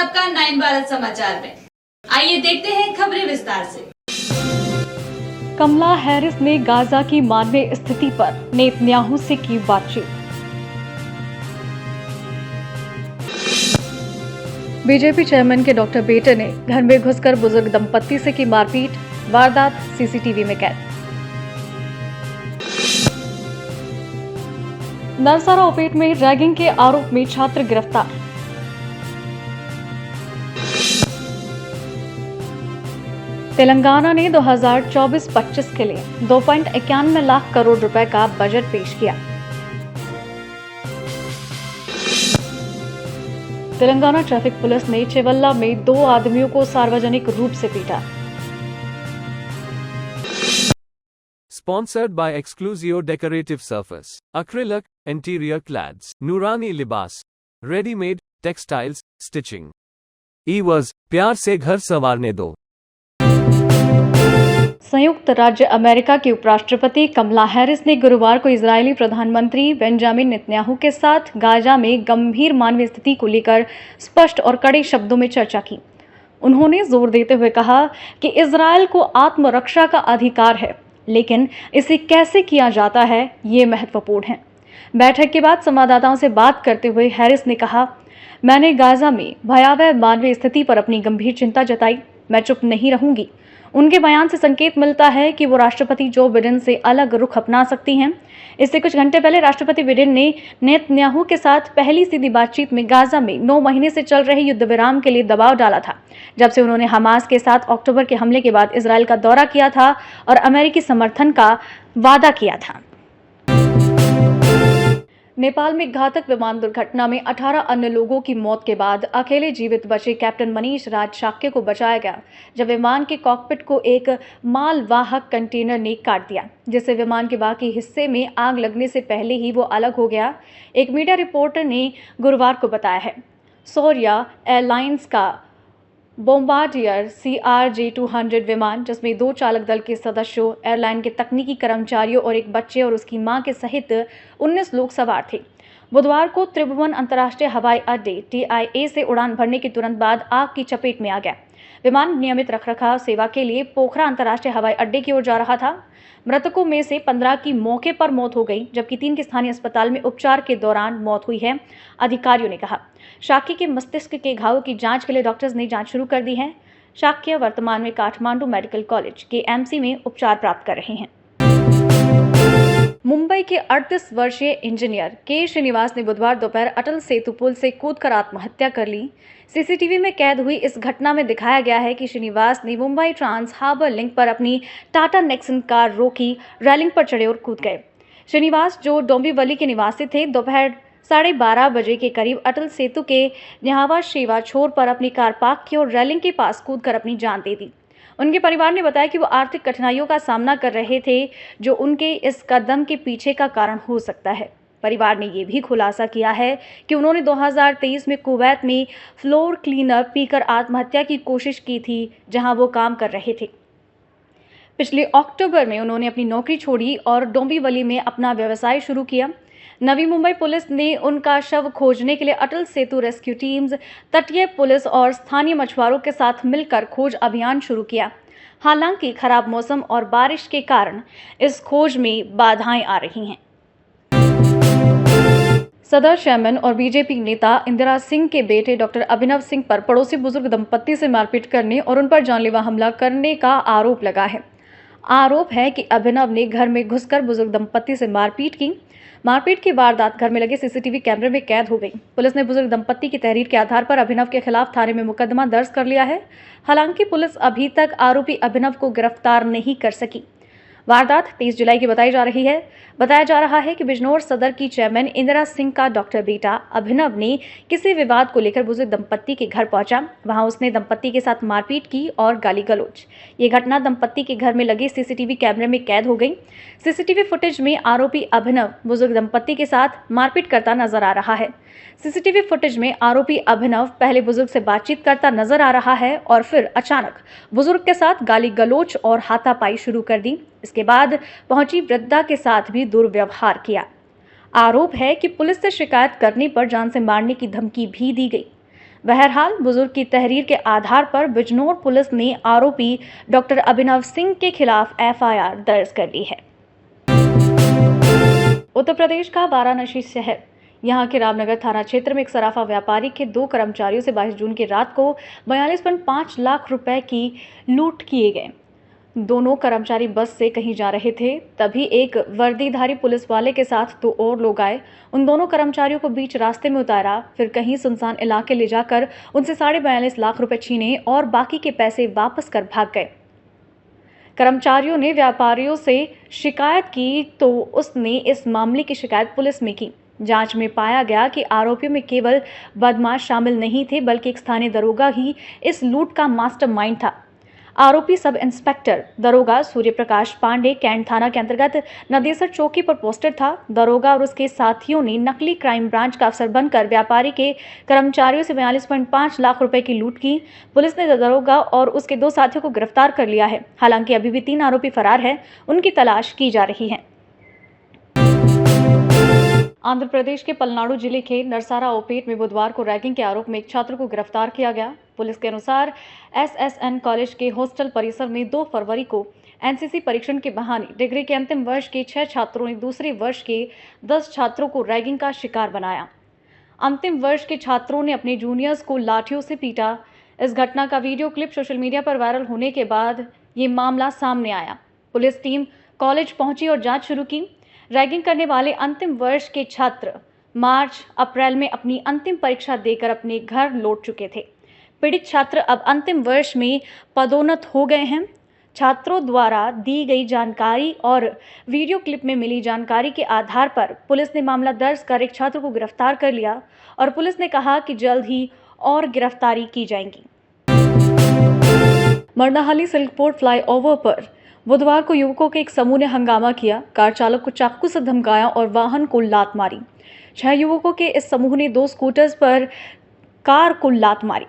आपका 9 भारत समाचार में। आइए देखते हैं खबरें विस्तार से। कमला हैरिस ने गाजा की मानवीय स्थिति पर नेतन्याहू से की बातचीत। बीजेपी चेयरमैन के डॉक्टर बेटे ने घर में घुसकर बुजुर्ग दंपत्ति से की मारपीट, वारदात सीसीटीवी में कैद। नरसारा ओपेट में रैगिंग के आरोप में छात्र गिरफ्तार। तेलंगाना ने 2024-25 के लिए 2.91 लाख करोड़ रुपए का बजट पेश किया। तेलंगाना ट्रैफिक पुलिस ने चेवल्ला में 2 आदमियों को सार्वजनिक रूप से पीटा। Sponsored by Exclusio Decorative Surface, Acrylic, Interior Clads, Nurani Libas, Ready-made, Textiles, Stitching. E-was, प्यार से घर संवारने दो। संयुक्त राज्य अमेरिका की उपराष्ट्रपति कमला हैरिस ने गुरुवार को इजरायली प्रधानमंत्री बेंजामिन नेतन्याहू के साथ गाजा में गंभीर मानवीय स्थिति को लेकर स्पष्ट और कड़े शब्दों में चर्चा की। उन्होंने जोर देते हुए कहा कि इजरायल को आत्मरक्षा का अधिकार है, लेकिन इसे कैसे किया जाता है ये महत्वपूर्ण है। बैठक के बाद संवाददाताओं से बात करते हुए हैरिस ने कहा, मैंने गाजा में भयावह मानवीय स्थिति पर अपनी गंभीर चिंता जताई। मैं चुप नहीं रहूंगी। उनके बयान से संकेत मिलता है कि वो राष्ट्रपति जो बिडेन से अलग रुख अपना सकती हैं। इससे कुछ घंटे पहले राष्ट्रपति बिडेन ने नेतन्याहू के साथ पहली सीधी बातचीत में गाजा में 9 महीने से चल रहे युद्ध विराम के लिए दबाव डाला था, जब से उन्होंने हमास के साथ अक्टूबर के हमले के बाद इजरायल का दौरा किया था और अमेरिकी समर्थन का वादा किया था। नेपाल में घातक विमान दुर्घटना में 18 अन्य लोगों की मौत के बाद अकेले जीवित बचे कैप्टन मनीष राज शाक्य को बचाया गया, जब विमान के कॉकपिट को एक मालवाहक कंटेनर ने काट दिया, जिससे विमान के बाकी हिस्से में आग लगने से पहले ही वो अलग हो गया। एक मीडिया रिपोर्टर ने गुरुवार को बताया है। सौर्या एयरलाइंस का बोम्बार्डियर CRJ-200 विमान, जिसमें 2 चालक दल के सदस्यों, एयरलाइन के तकनीकी कर्मचारियों और एक बच्चे और उसकी मां के सहित 19 लोग सवार थे, बुधवार को त्रिभुवन अंतर्राष्ट्रीय हवाई अड्डे TIA से उड़ान भरने के तुरंत बाद आग की चपेट में आ गया। विमान नियमित रखरखाव सेवा के लिए पोखरा अंतर्राष्ट्रीय हवाई अड्डे की ओर जा रहा था। मृतकों में से 15 की मौके पर मौत हो गई, जबकि 3 की स्थानीय अस्पताल में उपचार के दौरान मौत हुई है, अधिकारियों ने कहा। शाक्य के मस्तिष्क के घावों की जांच के लिए डॉक्टर्स ने जांच शुरू कर दी है। शाक्य वर्तमान में काठमांडू मेडिकल कॉलेज KMC में उपचार प्राप्त कर रहे हैं। मुंबई के 38 वर्षीय इंजीनियर के श्रीनिवास ने बुधवार दोपहर अटल सेतु पुल से कूदकर आत्महत्या कर ली। सीसीटीवी में कैद हुई इस घटना में दिखाया गया है कि श्रीनिवास ने मुंबई ट्रांस हार्बर लिंक पर अपनी टाटा नेक्सन कार रोकी, रेलिंग पर चढ़े और कूद गए। श्रीनिवास, जो डोंबिवली के निवासी थे, दोपहर 12:30 बजे के करीब अटल सेतु के न्यावा शेवा छोर पर अपनी कार पार्क की और रेलिंग के पास कूदकर अपनी जान दे दी। उनके परिवार ने बताया कि वो आर्थिक कठिनाइयों का सामना कर रहे थे, जो उनके इस कदम के पीछे का कारण हो सकता है। परिवार ने यह भी खुलासा किया है कि उन्होंने 2023 में कुवैत में फ्लोर क्लीनर पीकर आत्महत्या की कोशिश की थी, जहां वो काम कर रहे थे। पिछले अक्टूबर में उन्होंने अपनी नौकरी छोड़ी और डोंबिवली में अपना व्यवसाय शुरू किया। नवी मुंबई पुलिस ने उनका शव खोजने के लिए अटल सेतु रेस्क्यू टीम्स, तटीय पुलिस और स्थानीय मछुआरों के साथ मिलकर खोज अभियान शुरू किया। हालांकि खराब मौसम और बारिश के कारण इस खोज में बाधाएं आ रही हैं। सदर चेयरमैन और बीजेपी नेता इंदिरा सिंह के बेटे डॉक्टर अभिनव सिंह पर पड़ोसी बुजुर्ग दंपत्ति से मारपीट करने और उन पर जानलेवा हमला करने का आरोप लगा है। आरोप है कि अभिनव ने घर में घुसकर बुजुर्ग दंपत्ति से मारपीट की। मारपीट की वारदात घर में लगे सीसीटीवी कैमरे में कैद हो गई। पुलिस ने बुजुर्ग दंपत्ति की तहरीर के आधार पर अभिनव के खिलाफ थाने में मुकदमा दर्ज कर लिया है। हालांकि पुलिस अभी तक आरोपी अभिनव को गिरफ्तार नहीं कर सकी। वारदात 23 जुलाई की बताई जा रही है। बताया जा रहा है कि बिजनौर सदर की चेयरमैन इंदिरा सिंह का डॉक्टर बेटा अभिनव ने किसी विवाद को लेकर बुजुर्ग दंपत्ति के घर पहुंचा। वहां उसने दंपत्ति के साथ मारपीट की और गाली गलौज। ये घटना दंपत्ति के घर में लगे सीसीटीवी कैमरे में कैद हो गई। सीसीटीवी फुटेज में आरोपी अभिनव बुजुर्ग दंपत्ति के साथ मारपीट करता नजर आ रहा है। सीसीटीवी फुटेज में आरोपी अभिनव पहले बुजुर्ग से बातचीत करता नजर आ रहा है और फिर अचानक बुजुर्ग के साथ गाली गलौज और हाथापाई शुरू कर दी। इसके बाद पहुंची वृद्धा के साथ भी दुर्व्यवहार किया। आरोप है कि पुलिस से शिकायत करने पर जान से मारने की धमकी भी दी गई। बहरहाल बुजुर्ग की तहरीर के आधार पर बिजनौर पुलिस ने आरोपी डॉक्टर अभिनव सिंह के खिलाफ एफआईआर दर्ज कर ली है। उत्तर प्रदेश का वाराणसी शहर, यहाँ के रामनगर थाना क्षेत्र में एक सराफा व्यापारी के 2 कर्मचारियों से 22 जून की रात को 42.5 लाख रुपए की लूट किए गए। दोनों कर्मचारी बस से कहीं जा रहे थे, तभी एक वर्दीधारी पुलिस वाले के साथ 2 और लोग आए। उन दोनों कर्मचारियों को बीच रास्ते में उतारा, फिर कहीं सुनसान इलाके ले जाकर उनसे 42.5 लाख रुपए छीने और बाकी के पैसे वापस कर भाग गए। कर्मचारियों ने व्यापारियों से शिकायत की तो उसने इस मामले की शिकायत पुलिस में की। जांच में पाया गया कि आरोपियों में केवल बदमाश शामिल नहीं थे, बल्कि एक स्थानीय दरोगा ही इस लूट का मास्टरमाइंड था। आरोपी सब इंस्पेक्टर दरोगा सूर्य प्रकाश पांडे कैंट थाना के अंतर्गत नदेसर चौकी पर पोस्टेड था। दरोगा और उसके साथियों ने नकली क्राइम ब्रांच का अफसर बनकर व्यापारी के कर्मचारियों से 42.5 लाख रुपए की लूट की। पुलिस ने दरोगा और उसके 2 साथियों को गिरफ्तार कर लिया है। हालांकि अभी भी 3 आरोपी फरार हैं, उनकी तलाश की जा रही है। आंध्र प्रदेश के पलनाडु जिले के नरसारा ओपेट में बुधवार को रैगिंग के आरोप में एक छात्र को गिरफ्तार किया गया। पुलिस के अनुसार एसएसएन कॉलेज के हॉस्टल परिसर में 2 फरवरी को एनसीसी परीक्षण के बहाने डिग्री के अंतिम वर्ष के 6 छात्रों ने दूसरे वर्ष के 10 छात्रों को रैगिंग का शिकार बनाया। अंतिम वर्ष के छात्रों ने अपने जूनियर्स को लाठियों से पीटा। इस घटना का वीडियो क्लिप सोशल मीडिया पर वायरल होने के बाद ये मामला सामने आया। पुलिस टीम कॉलेज पहुंची और जांच शुरू की। रैगिंग करने वाले अंतिम वर्ष के छात्र मार्च-अप्रैल में अपनी अंतिम परीक्षा देकर अपने घर लौट चुके थे। पीड़ित छात्र अब अंतिम वर्ष में पदोन्नत हो गए हैं। छात्रों द्वारा दी गई जानकारी और वीडियो क्लिप में मिली जानकारी के आधार पर पुलिस ने मामला दर्ज कर एक छात्र को गिरफ्तार कर लिया और पुलिस ने कहा कि जल्द ही और गिरफ्तारी की जाएगी। मरनाहाली सिल्कपोर्ट फ्लाईओवर पर बुधवार को युवकों के एक समूह ने हंगामा किया, कार चालक को चाकू से धमकाया और वाहन को लात मारी। 6 युवकों के इस समूह ने 2 स्कूटर्स पर कार को लात मारी,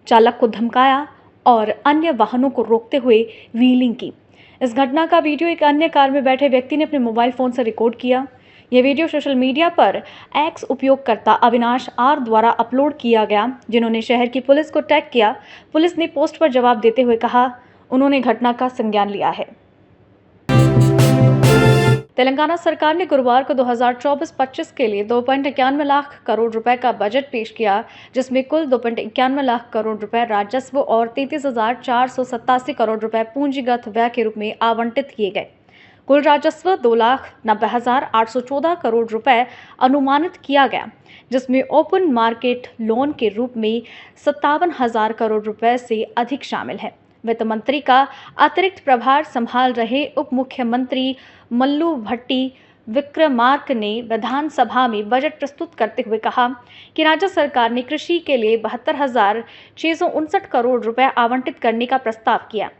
चालक को धमकाया और अन्य वाहनों को रोकते हुए व्हीलिंग की। इस घटना का वीडियो एक अन्य कार में बैठे व्यक्ति ने अपने मोबाइल फोन से रिकॉर्ड किया। यह वीडियो सोशल मीडिया पर एक्स उपयोगकर्ता अविनाश आर द्वारा अपलोड किया गया, जिन्होंने शहर की पुलिस को टैग किया। पुलिस ने पोस्ट पर जवाब देते हुए कहा उन्होंने घटना का संज्ञान लिया है। तेलंगाना सरकार ने गुरुवार को 2024-25 के लिए 2.91 लाख करोड़ रुपए का बजट पेश किया, जिसमें कुल 2.91 लाख करोड़ रुपए राजस्व और 33,487 करोड़ रुपए पूंजीगत व्यय के रूप में आवंटित किए गए। कुल राजस्व 2,90,814 करोड़ रुपए अनुमानित किया गया, जिसमें ओपन मार्केट लोन के रूप में 57,000 करोड़ रुपए से अधिक शामिल है। वित्त मंत्री का अतिरिक्त प्रभार संभाल रहे उप मुख्यमंत्री मल्लू भट्टी विक्रमार्क ने विधानसभा में बजट प्रस्तुत करते हुए कहा कि राज्य सरकार ने कृषि के लिए 72,659 करोड़ रुपए आवंटित करने का प्रस्ताव किया।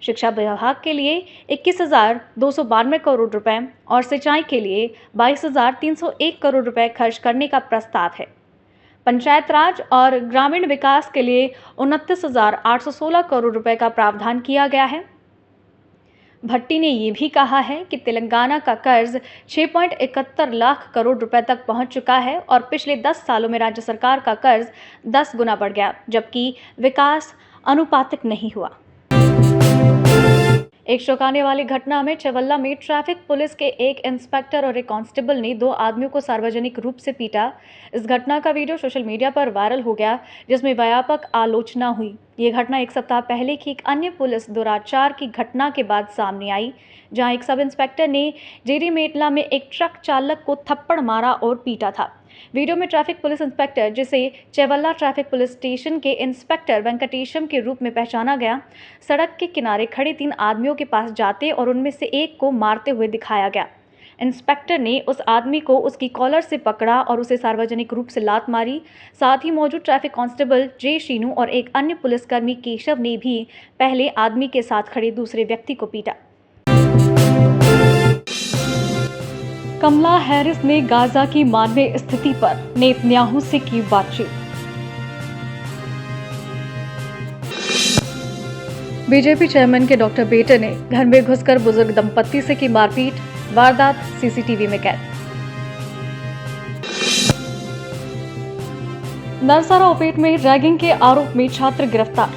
शिक्षा विभाग के लिए 21,292 करोड़ रुपए और सिंचाई के लिए 22,301 करोड़ रुपए खर्च करने का प्रस्ताव है। पंचायत राज और ग्रामीण विकास के लिए 29,816 करोड़ रुपए का प्रावधान किया गया है। भट्टी ने यह भी कहा है कि तेलंगाना का कर्ज 6.71 लाख करोड़ रुपए तक पहुंच चुका है और पिछले 10 सालों में राज्य सरकार का कर्ज 10 गुना बढ़ गया, जबकि विकास अनुपातिक नहीं हुआ। एक चौंकाने वाली घटना में चेवल्ला में ट्रैफिक पुलिस के एक इंस्पेक्टर और एक कांस्टेबल ने 2 आदमियों को सार्वजनिक रूप से पीटा। इस घटना का वीडियो सोशल मीडिया पर वायरल हो गया, जिसमें व्यापक आलोचना हुई। ये घटना 1 सप्ताह पहले की एक अन्य पुलिस दुराचार की घटना के बाद सामने आई, जहां एक सब इंस्पेक्टर ने जेरीमेटला में एक ट्रक चालक को थप्पड़ मारा और पीटा था। वीडियो में ट्रैफिक पुलिस इंस्पेक्टर, जिसे चेवल्ला ट्रैफिक पुलिस स्टेशन के इंस्पेक्टर वेंकटेशम के रूप में पहचाना गया, सड़क के किनारे खड़े 3 आदमियों के पास जाते और उनमें से एक को मारते हुए दिखाया गया। इंस्पेक्टर ने उस आदमी को उसकी कॉलर से पकड़ा और उसे सार्वजनिक रूप से लात मारी। साथ ही मौजूद ट्रैफिक कांस्टेबल जे शीनू और एक अन्य पुलिसकर्मी केशव ने भी पहले आदमी के साथ खड़े दूसरे व्यक्ति को पीटा। कमला हैरिस ने गाजा की मानवीय स्थिति पर नेतन्याहू से की बातचीत। बीजेपी चेयरमैन के डॉक्टर बेटे ने घर में घुसकर बुजुर्ग दंपत्ति से की मारपीट, वारदात सीसीटीवी में कैद। नरसारा ओपेट में रैगिंग के आरोप में छात्र गिरफ्तार।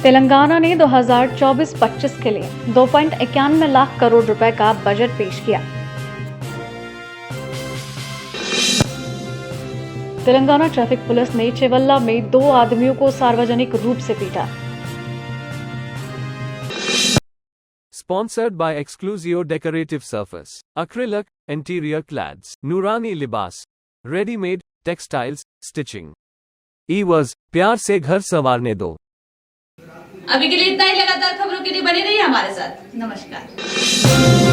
तेलंगाना ने 2024-25 के लिए 2.91 लाख करोड़ रुपए का बजट पेश किया। तेलंगाना ट्रैफिक पुलिस ने चेवल्ला में 2 आदमियों को सार्वजनिक रूप से पीटा। Sponsored by Exclusio Decorative Surface, Acrylic, Interior Clads, Nurani Libas, Ready-made, Textiles, Stitching. E-was, प्यार से घर संवारने दो। अभी के लिए इतना ही। लगातार खबरों के लिए बने रहिए हमारे साथ। नमस्कार।